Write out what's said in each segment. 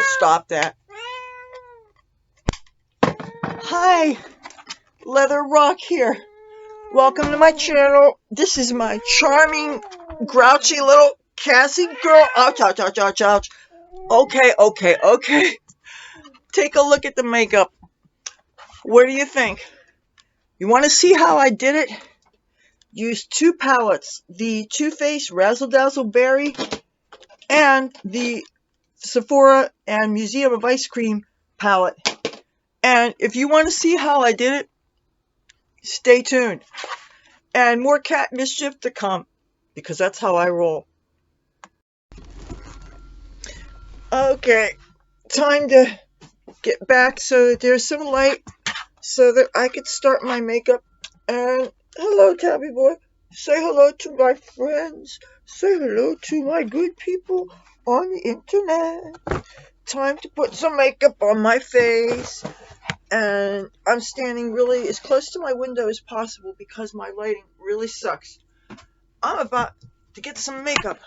Oh, stop that. Hi, Leathur Rokk here. Welcome to my channel. This is my charming, grouchy little Cassie girl. Ouch, ouch, ouch, ouch, ouch. Okay. Take a look at the makeup. What do you think? You want to see how I did it? Use two palettes, the Too Faced Razzle Dazzle Berry and the Sephora and Museum of Ice Cream palette. And if you want to see how I did it, stay tuned. And more cat mischief to come, because that's how I roll. Okay, time to get back so that there's some light so that I could start my makeup. And hello, Tabby boy. Say hello to my friends. Say hello to my good people on the internet. Time to put some makeup on my face. And I'm standing really as close to my window as possible because my lighting really sucks. I'm about to get some makeup.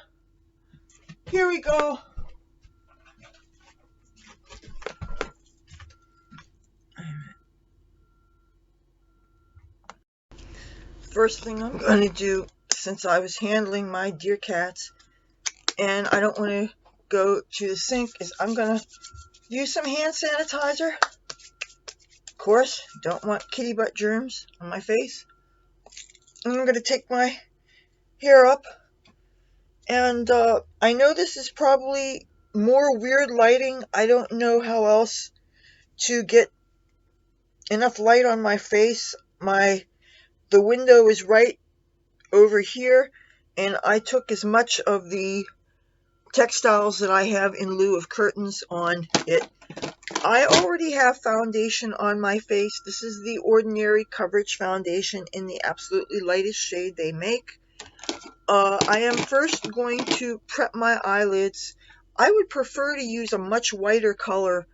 Here we go. First thing I'm going to do, since I was handling my dear cats and I don't want to go to the sink, is I'm going to use some hand sanitizer. Of course, don't want kitty butt germs on my face. And I'm going to take my hair up. And I know this is probably more weird lighting. I don't know how else to get enough light on my face. The window is right over here, and I took as much of the textiles that I have in lieu of curtains on it. I already have foundation on my face. This is the Ordinary Coverage Foundation in the absolutely lightest shade they make. I am first going to prep my eyelids. I would prefer to use a much whiter color,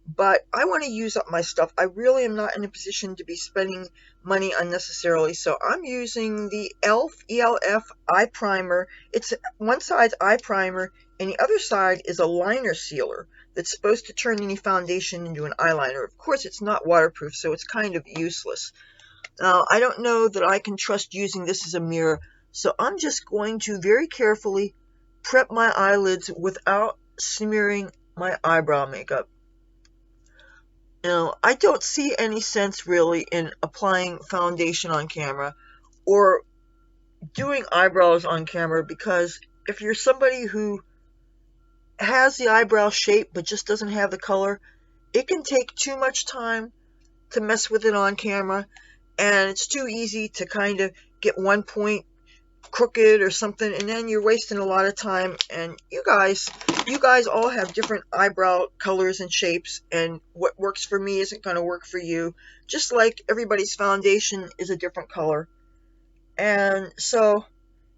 but I want to use up my stuff. I really am not in a position to be spending money unnecessarily, so I'm using the ELF eye primer. It's one side's eye primer, and the other side is a liner sealer that's supposed to turn any foundation into an eyeliner. Of course, it's not waterproof, so it's kind of useless. Now, I don't know that I can trust using this as a mirror, so I'm just going to very carefully prep my eyelids without smearing my eyebrow makeup. Now, I don't see any sense really in applying foundation on camera or doing eyebrows on camera, because if you're somebody who has the eyebrow shape but just doesn't have the color, it can take too much time to mess with it on camera, and it's too easy to kind of get one point crooked or something, and then you're wasting a lot of time. And you guys all have different eyebrow colors and shapes, and what works for me isn't going to work for you, just like everybody's foundation is a different color. And so,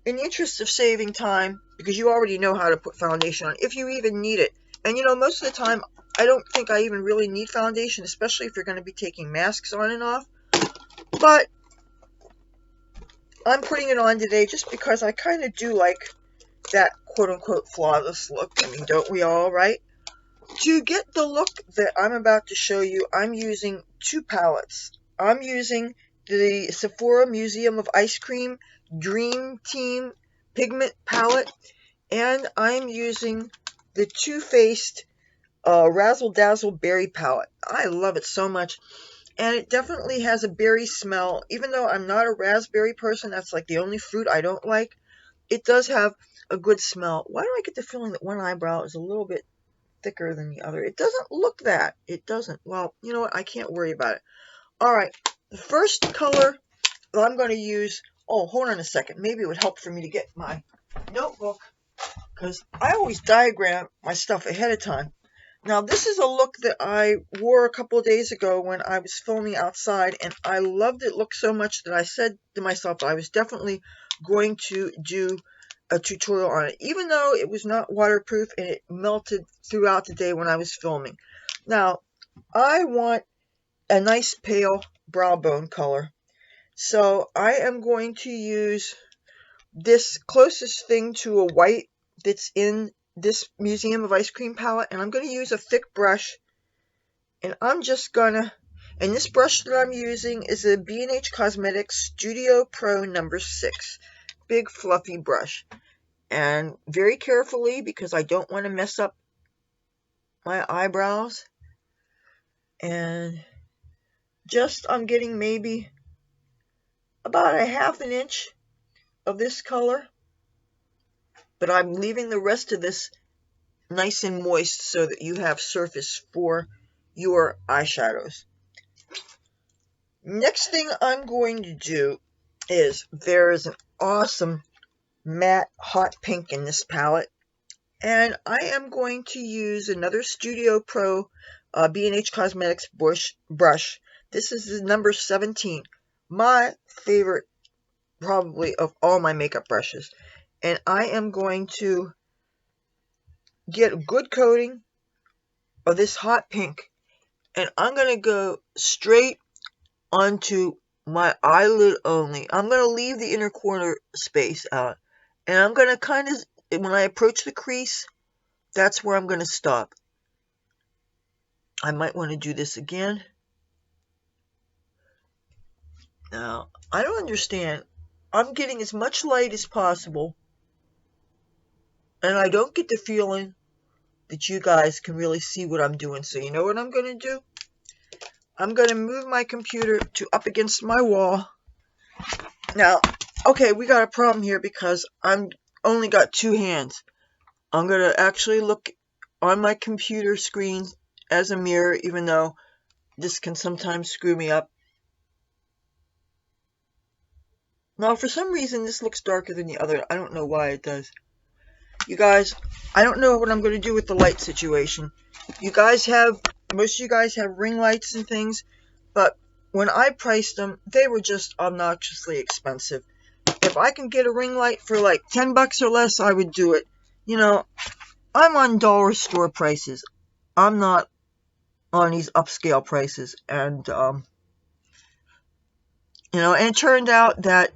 in the interest of saving time, because you already know how to put foundation on, if you even need it, and most of the time I don't think I even really need foundation, especially if you're going to be taking masks on and off, but I'm putting it on today just because I kind of do like that quote-unquote flawless look. I mean, don't we all, right? To get the look that I'm about to show you, I'm using two palettes. I'm using the Sephora Museum of Ice Cream Dream Team Pigment Palette, and I'm using the Too Faced Razzle Dazzle Berry Palette. I love it so much. And it definitely has a berry smell. Even though I'm not a raspberry person, that's like the only fruit I don't like, it does have a good smell. Why do I get the feeling that one eyebrow is a little bit thicker than the other? It doesn't look that. It doesn't. Well, you know what? I can't worry about it. All right. The first color that I'm going to use... Oh, hold on a second. Maybe it would help for me to get my notebook, because I always diagram my stuff ahead of time. Now, this is a look that I wore a couple of days ago when I was filming outside, and I loved it look so much that I said to myself I was definitely going to do a tutorial on it, even though it was not waterproof and it melted throughout the day when I was filming. Now, I want a nice pale brow bone color, so I am going to use this closest thing to a white that's in this Museum of Ice Cream palette, and I'm going to use a thick brush, and I'm just gonna, and this brush that I'm using is a B&H Cosmetics Studio Pro number 6, big fluffy brush, and very carefully, because I don't want to mess up my eyebrows, and just I'm getting maybe about a ½ inch of this color, but I'm leaving the rest of this nice and moist so that you have surface for your eyeshadows. Next thing I'm going to do is, there is an awesome matte hot pink in this palette, and I am going to use another Studio Pro B&H Cosmetics brush. This is the number 17, my favorite probably of all my makeup brushes, and I am going to get a good coating of this hot pink, and I'm going to go straight onto my eyelid only. I'm going to leave the inner corner space out, and I'm going to kind of, when I approach the crease, that's where I'm going to stop. I might want to do this again. Now, I don't understand. I'm getting as much light as possible, and I don't get the feeling that you guys can really see what I'm doing. So you know what I'm going to do? I'm going to move my computer to up against my wall. Now, okay, we got a problem here because I'm only got 2 hands. I'm going to actually look on my computer screen as a mirror, even though this can sometimes screw me up. Now, for some reason, this looks darker than the other. I don't know why it does. You guys, I don't know what I'm going to do with the light situation. You guys have, most of you guys have ring lights and things, but when I priced them, they were just obnoxiously expensive. If I can get a ring light for like 10 bucks or less, I would do it. You know, I'm on dollar store prices. I'm not on these upscale prices. And, you know, and it turned out that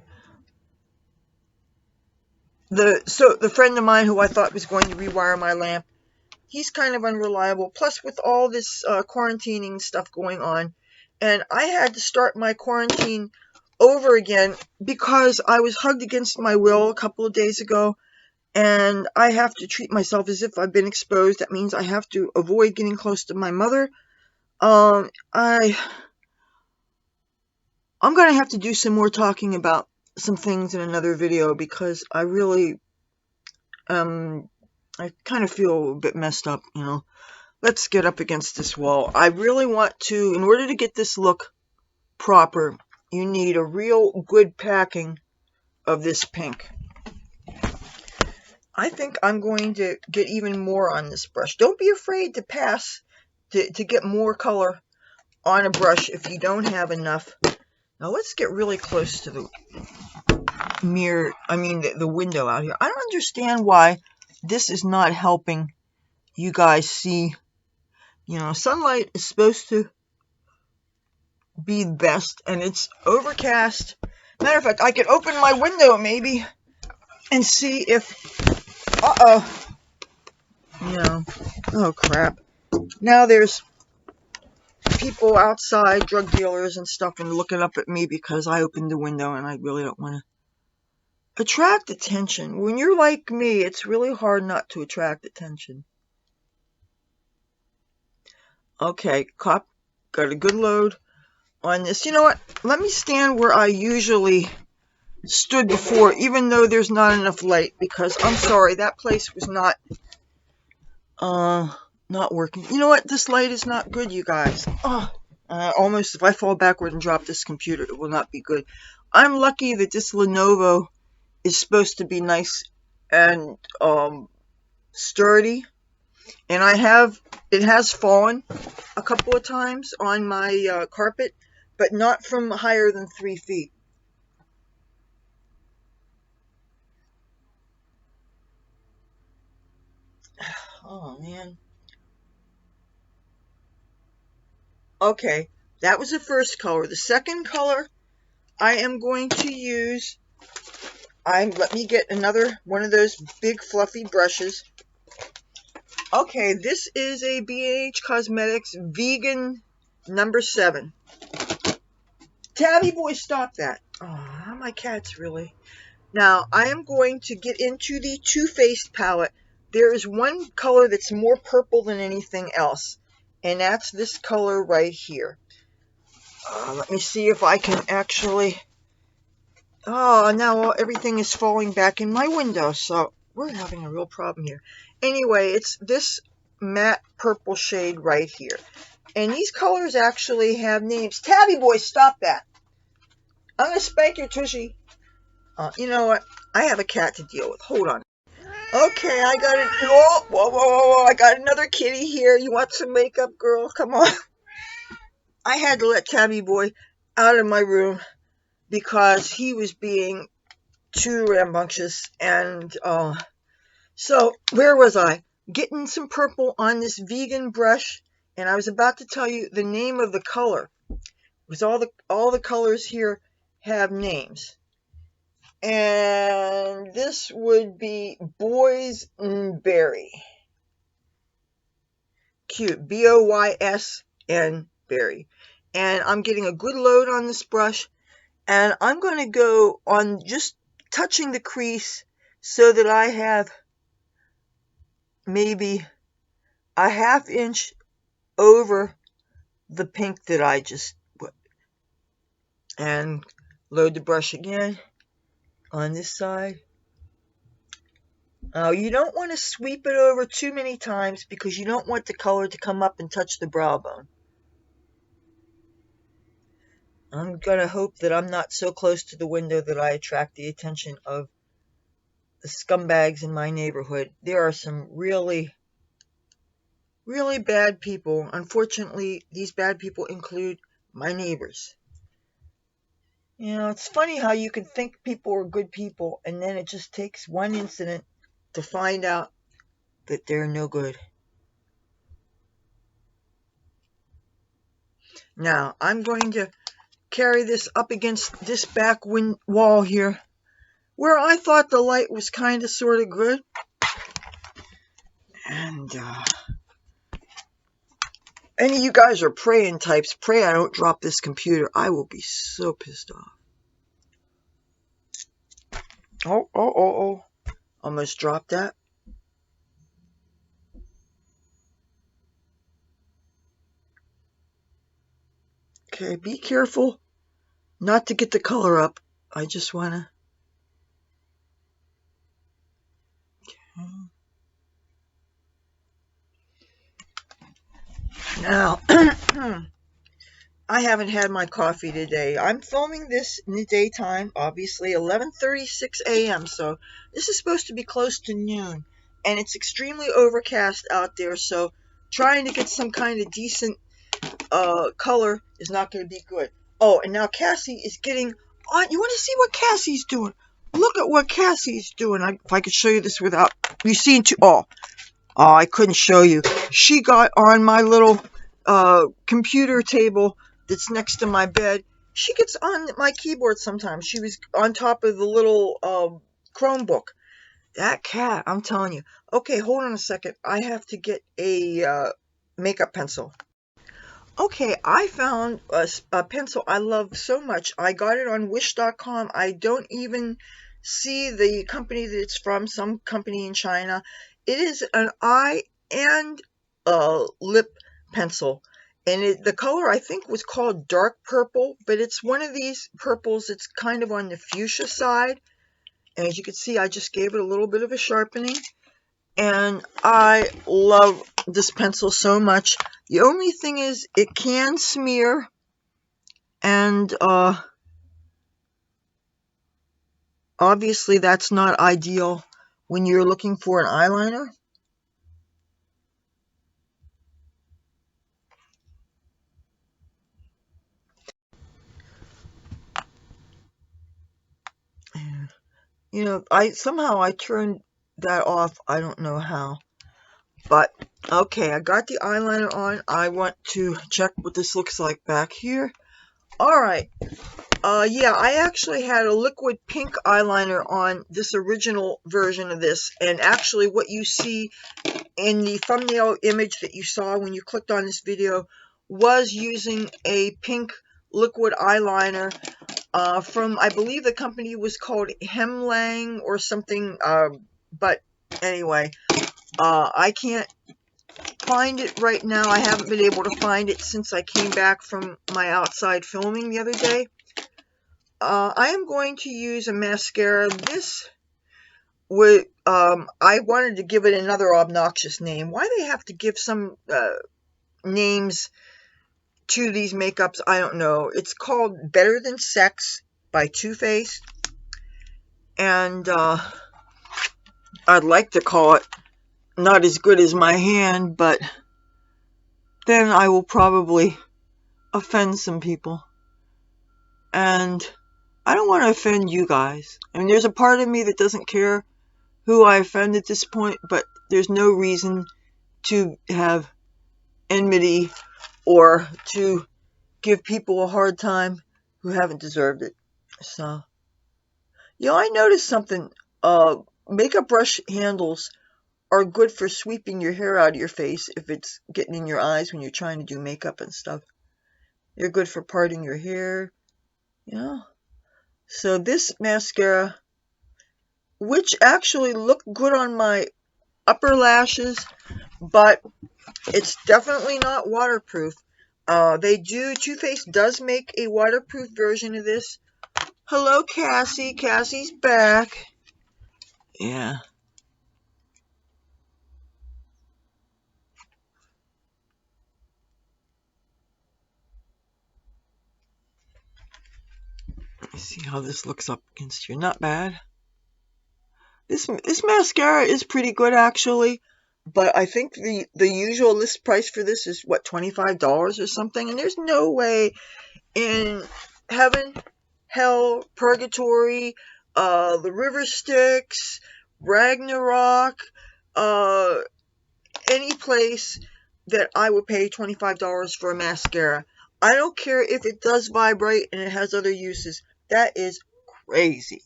the friend of mine who I thought was going to rewire my lamp, he's kind of unreliable. Plus, with all this quarantining stuff going on, and I had to start my quarantine over again because I was hugged against my will a couple of days ago, and I have to treat myself as if I've been exposed. That means I have to avoid getting close to my mother. I'm going to have to do some more talking about some things in another video because I really, I kind of feel a bit messed up, you know. Let's get up against this wall. I really want to, in order to get this look proper, you need a real good packing of this pink. I think I'm going to get even more on this brush. Don't be afraid to pass, to get more color on a brush if you don't have enough. Now let's get really close to the mirror, the window out here. I don't understand why this is not helping you guys see. You know, sunlight is supposed to be best, and it's overcast. Matter of fact, I could open my window maybe and see if, you know, oh crap. Now there's people outside, drug dealers and stuff, and looking up at me because I opened the window, and I really don't want to attract attention. When you're like me, it's really hard not to attract attention. Okay, got a good load on this. You know what? Let me stand where I usually stood before, even though there's not enough light, because I'm sorry, that place was not working. You know what? This light is not good, you guys. Almost, if I fall backward and drop this computer, it will not be good. I'm lucky that this Lenovo is supposed to be nice and sturdy, and it has fallen a couple of times on my carpet, but not from higher than 3 feet. Oh man. Okay, that was the first color. The second color I am going to use, let me get another one of those big fluffy brushes. Okay, this is a BH Cosmetics Vegan number 7. Tabby boy, stop that. Oh, my cat's really. Now, I am going to get into the Too Faced palette. There is one color that's more purple than anything else, and that's this color right here. Let me see if I can actually... Oh, now everything is falling back in my window, so we're having a real problem here. Anyway, it's this matte purple shade right here. And these colors actually have names. Tabby boy, stop that. I'm going to spank your tushy. You know what? I have a cat to deal with. Hold on. Okay, I got it. Whoa, whoa, whoa, whoa. I got another kitty here. You want some makeup, girl? Come on. I had to let Tabby boy out of my room because he was being too rambunctious. And so where was I? Getting some purple on this vegan brush, and I was about to tell you the name of the color. Because all the colors here have names. And this would be Boysenberry. Cute. Boysn berry. And I'm getting a good load on this brush. And I'm going to go on just touching the crease so that I have maybe a ½ inch over the pink that I just put. And load the brush again on this side. You don't want to sweep it over too many times because you don't want the color to come up and touch the brow bone. I'm going to hope that I'm not so close to the window that I attract the attention of the scumbags in my neighborhood. There are some really, really bad people. Unfortunately, these bad people include my neighbors. You know, it's funny how you can think people are good people, and then it just takes one incident to find out that they're no good. Now, I'm going to carry this up against this back wall here, where I thought the light was kind of sort of good. And any of you guys are praying types, pray I don't drop this computer. I will be so pissed off. Oh. Almost dropped that. Okay, be careful not to get the color up. I just want to... Okay. Now, I haven't had my coffee today. I'm filming this in the daytime, obviously, 11:36 a.m., so this is supposed to be close to noon, and it's extremely overcast out there, so trying to get some kind of decent color is not going to be good. Oh, and now Cassie is getting on. You want to see what Cassie's doing? Look at what Cassie's doing. If I could show you this without you seeing too... Oh, I couldn't show you. She got on my little computer table that's next to my bed. She gets on my keyboard sometimes. She was on top of the little Chromebook. That cat, I'm telling you. Okay, hold on a second. I have to get a makeup pencil. Okay, I found a pencil I love so much. I got it on wish.com. I don't even see the company that it's from, some company in China. It is an eye and lip pencil. And the color, I think, was called dark purple, but it's one of these purples that's kind of on the fuchsia side. And as you can see, I just gave it a little bit of a sharpening. And I love this pencil so much. The only thing is it can smear, and obviously that's not ideal when you're looking for an eyeliner. You know, somehow I turned that off. I don't know how. But, okay, I got the eyeliner on. I want to check what this looks like back here. Alright. Yeah, I actually had a liquid pink eyeliner on this original version of this, and actually what you see in the thumbnail image that you saw when you clicked on this video was using a pink liquid eyeliner from, I believe the company was called Hemlang or something, but anyway, I can't find it right now. I haven't been able to find it since I came back from my outside filming the other day. I am going to use a mascara. This would, I wanted to give it another obnoxious name. Why they have to give some names to these makeups, I don't know. It's called Better Than Sex by Too Faced. And I'd like to call it Not As Good As My Hand, but then I will probably offend some people. And I don't want to offend you guys. I mean, there's a part of me that doesn't care who I offend at this point, but there's no reason to have enmity or to give people a hard time who haven't deserved it. So, you know, I noticed something. Makeup brush handles are good for sweeping your hair out of your face if it's getting in your eyes when you're trying to do makeup and stuff. They're good for parting your hair, you know. So this mascara, which actually looked good on my upper lashes, but it's definitely not waterproof. Too Faced does make a waterproof version of this. Hello, Cassie. Cassie's back. Yeah. Let me see how this looks up against you. Not bad. This mascara is pretty good, actually. But I think the usual list price for this is, what, $25 or something? And there's no way in heaven, hell, purgatory, the River Styx, Ragnarok, any place that I would pay $25 for a mascara. I don't care if it does vibrate and it has other uses. That is crazy.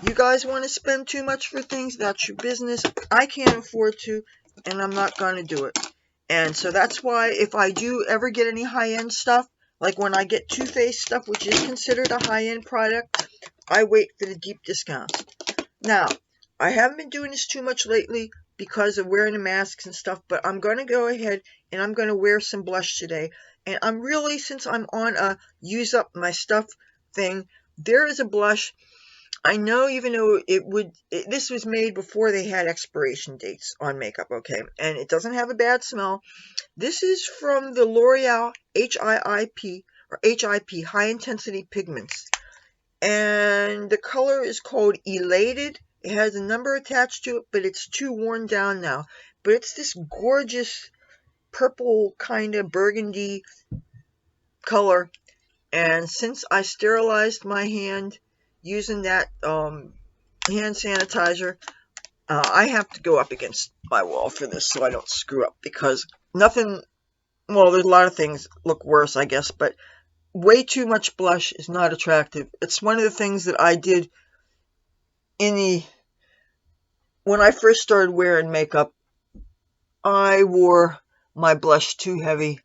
You guys want to spend too much for things, that's your business. I can't afford to, and I'm not going to do it. And so that's why if I do ever get any high-end stuff, like when I get Too Faced stuff, which is considered a high-end product, I wait for the deep discounts. Now, I haven't been doing this too much lately because of wearing the masks and stuff, but I'm going to go ahead and I'm going to wear some blush today. And I'm really, since I'm on a use up my stuff thing, there is a blush. I know, even though this was made before they had expiration dates on makeup, okay? And it doesn't have a bad smell. This is from the L'Oreal HIIP, or HIP, High Intensity Pigments. And the color is called Elated. It has a number attached to it, but it's too worn down now. But it's this gorgeous purple kind of burgundy color. And since I sterilized my hand using that hand sanitizer, I have to go up against my wall for this so I don't screw up, because nothing, well, there's a lot of things look worse, I guess, but way too much blush is not attractive. It's one of the things that I did when I first started wearing makeup. I wore my blush too heavy.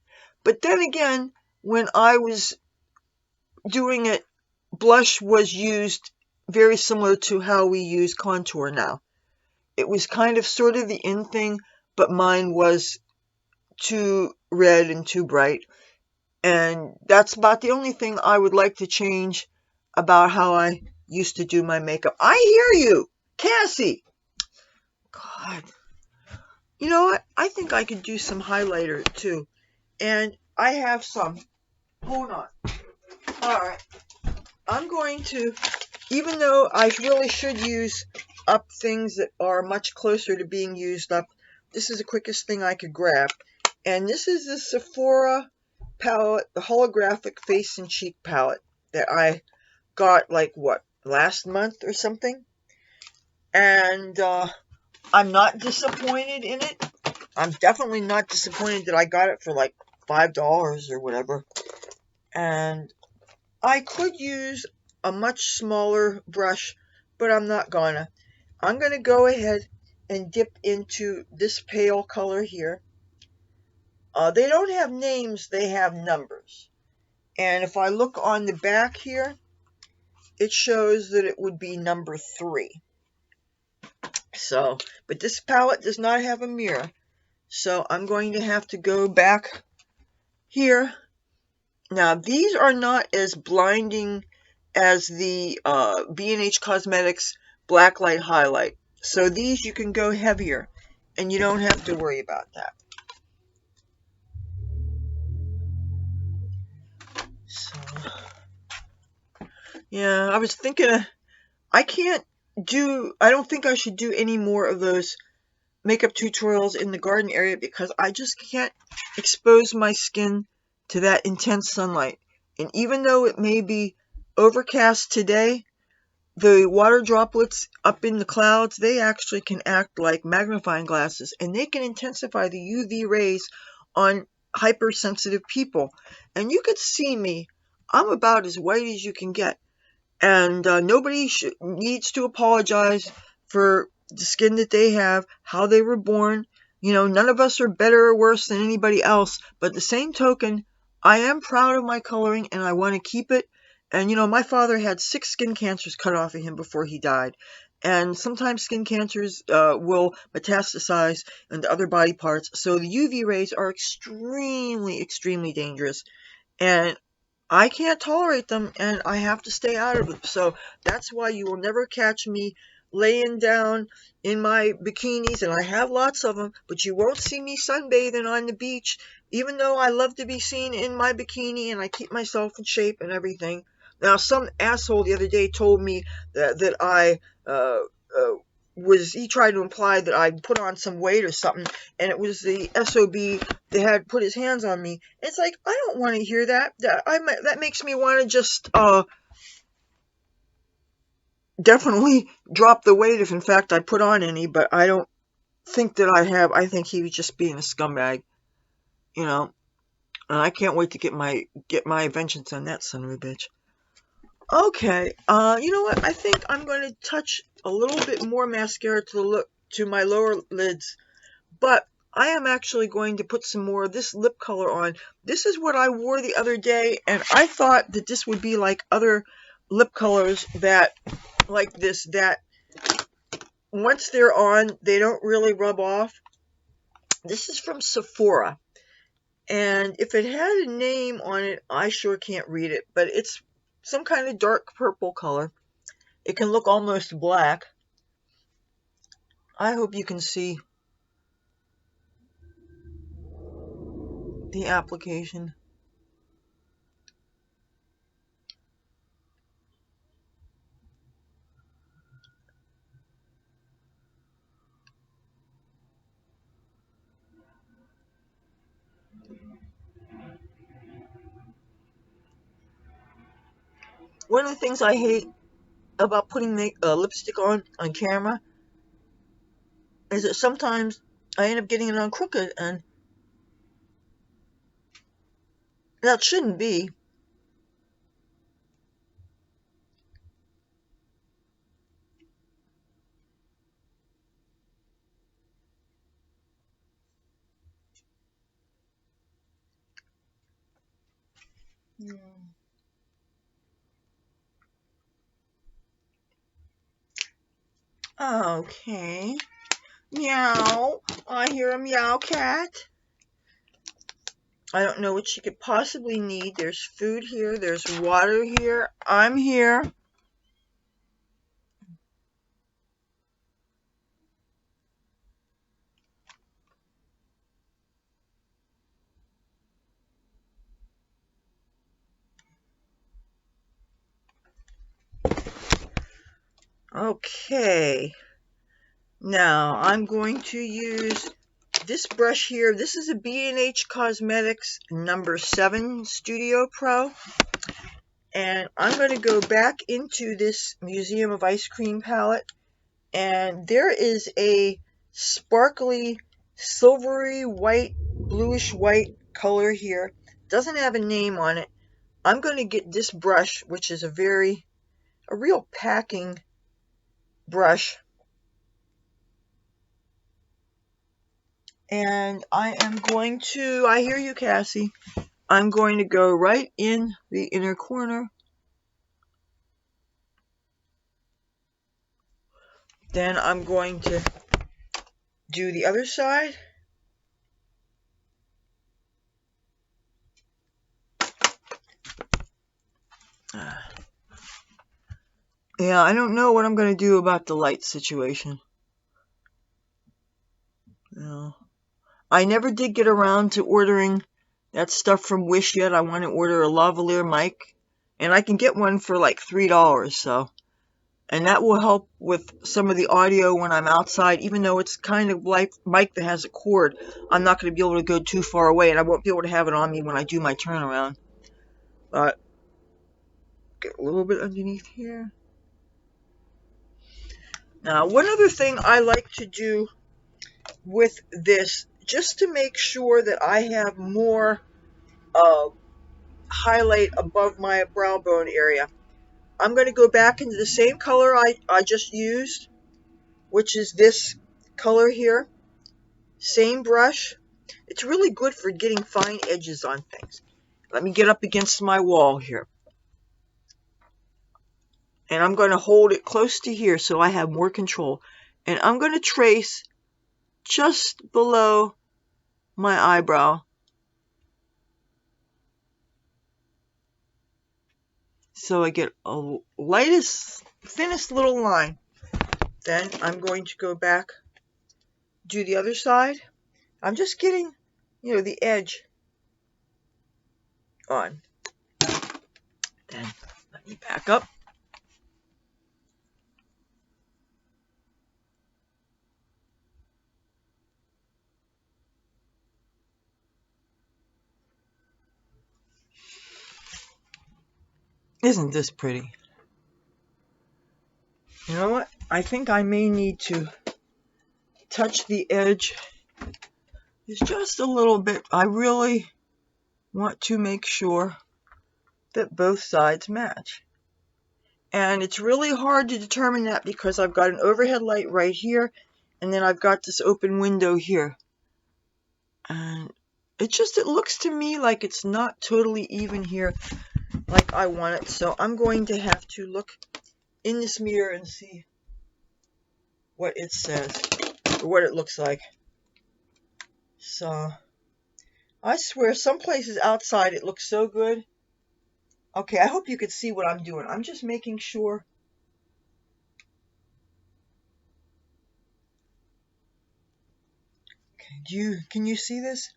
But then again, when I was doing it, blush was used very similar to how we use contour now. It was kind of sort of the in thing, but mine was too red and too bright. And that's about the only thing I would like to change about how I used to do my makeup. I hear you, Cassie. God. You know what? I think I could do some highlighter too. And I have some. Hold on. Alright. I'm going to, even though I really should use up things that are much closer to being used up, this is the quickest thing I could grab. And this is the Sephora palette, the holographic face and cheek palette that I got, like, what, last month or something? And I'm not disappointed in it. I'm definitely not disappointed that I got it for like $5 or whatever. And I could use a much smaller brush, but I'm not gonna. I'm gonna go ahead and dip into this pale color here. They don't have names, they have numbers. And if I look on the back here, it shows that it would be number 3. So, but this palette does not have a mirror. So I'm going to have to go back here. Now, these are not as blinding as the B&H Cosmetics Blacklight Highlight. So these you can go heavier, and you don't have to worry about that. So, yeah, I was thinking, I don't think I should do any more of those makeup tutorials in the garden area because I just can't expose my skin to that intense sunlight. And even though it may be overcast today, the water droplets up in the clouds, they actually can act like magnifying glasses, and they can intensify the UV rays on hypersensitive people. And you could see me, I'm about as white as you can get. And nobody needs to apologize for the skin that they have, how they were born. You know, none of us are better or worse than anybody else. But the same token, I am proud of my coloring and I want to keep it. And, you know, my father had 6 skin cancers cut off of him before he died. And sometimes skin cancers will metastasize into other body parts. So the UV rays are extremely, extremely dangerous. And I can't tolerate them, and I have to stay out of them. So that's why you will never catch me laying down in my bikinis, and I have lots of them, but you won't see me sunbathing on the beach, even though I love to be seen in my bikini, and I keep myself in shape and everything. Now, some asshole the other day told me that I he tried to imply that I put on some weight or something, and it was the SOB that had put his hands on me. It's like, I don't want to hear that. That makes me want to just definitely drop the weight if in fact I put on any, but I don't think that I have. I think he was just being a scumbag, you know. And I can't wait to get my vengeance on that son of a bitch. Okay, you know what? I think I'm going to touch a little bit more mascara to my lower lids, but I am actually going to put some more of this lip color on. This is what I wore the other day, and I thought that this would be like other lip colors that, like this, that once they're on, they don't really rub off. This is from Sephora, and if it had a name on it, I sure can't read it, but it's some kind of dark purple color. It can look almost black. I hope you can see the application. One of the things I hate about putting lipstick on camera is that sometimes I end up getting it on crooked, and that shouldn't be. Okay. Meow. I hear a meow cat. I don't know what she could possibly need. There's food here. There's water here. I'm here. Okay. Now I'm going to use this brush here. This is a B&H Cosmetics number 7 Studio Pro. And I'm going to go back into this Museum of Ice Cream palette. And there is a sparkly, silvery white, bluish white color here. Doesn't have a name on it. I'm going to get this brush, which is a real packing brush. And I am going to, I hear you, Cassie, I'm going to go right in the inner corner. Then I'm going to do the other side. Yeah, I don't know what I'm going to do about the light situation. No. I never did get around to ordering that stuff from Wish yet. I want to order a lavalier mic, and I can get one for like $3, so. And that will help with some of the audio when I'm outside, even though it's kind of like mic that has a cord. I'm not going to be able to go too far away, and I won't be able to have it on me when I do my turnaround. But get a little bit underneath here. Now, one other thing I like to do with this, just to make sure that I have more highlight above my brow bone area, I'm going to go back into the same color I just used, which is this color here. Same brush. It's really good for getting fine edges on things. Let me get up against my wall here. And I'm going to hold it close to here so I have more control. And I'm going to trace just below my eyebrow. So I get a lightest, thinnest little line. Then I'm going to go back, do the other side. I'm just getting, the edge on. Then let me back up. Isn't this pretty? You know what? I think I may need to touch the edge just a little bit. I really want to make sure that both sides match. And it's really hard to determine that because I've got an overhead light right here, and then I've got this open window here. And it looks to me like it's not totally even here like I want it. So I'm going to have to look in this mirror and see what it says, or what it looks like. So, I swear, some places outside it looks so good. Okay, I hope you could see what I'm doing. I'm just making sure. Okay, can you see this?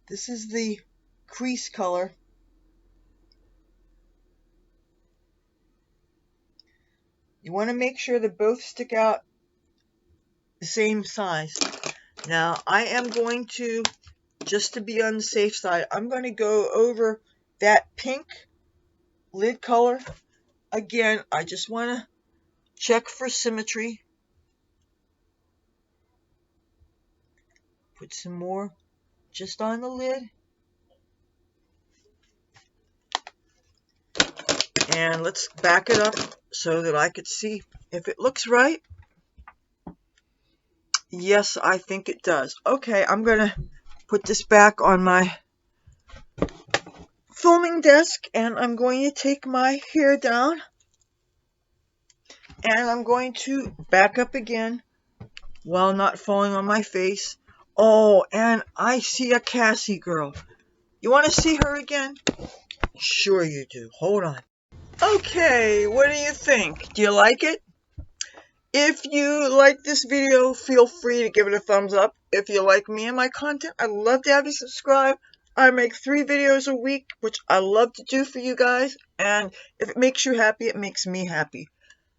This is the crease color. You want to make sure that both stick out the same size. Now, I am going to, just to be on the safe side, I'm going to go over that pink lid color. Again, I just want to check for symmetry. Put some more just on the lid. And let's back it up so that I could see if it looks right. Yes, I think it does. Okay, I'm going to put this back on my filming desk, and I'm going to take my hair down, and I'm going to back up again while not falling on my face. Oh, and I see a Cassie girl. You want to see her again? Sure you do. Hold on. Okay, what do you think? Do you like it? If you like this video, feel free to give it a thumbs up. If you like me and my content, I'd love to have you subscribe. I make 3 videos a week, which I love to do for you guys. And if it makes you happy, it makes me happy.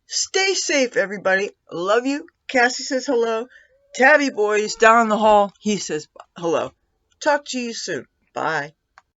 Stay safe, everybody. Love you. Cassie says hello. Tabby Boy is down the hall. He says hello. Talk to you soon. Bye.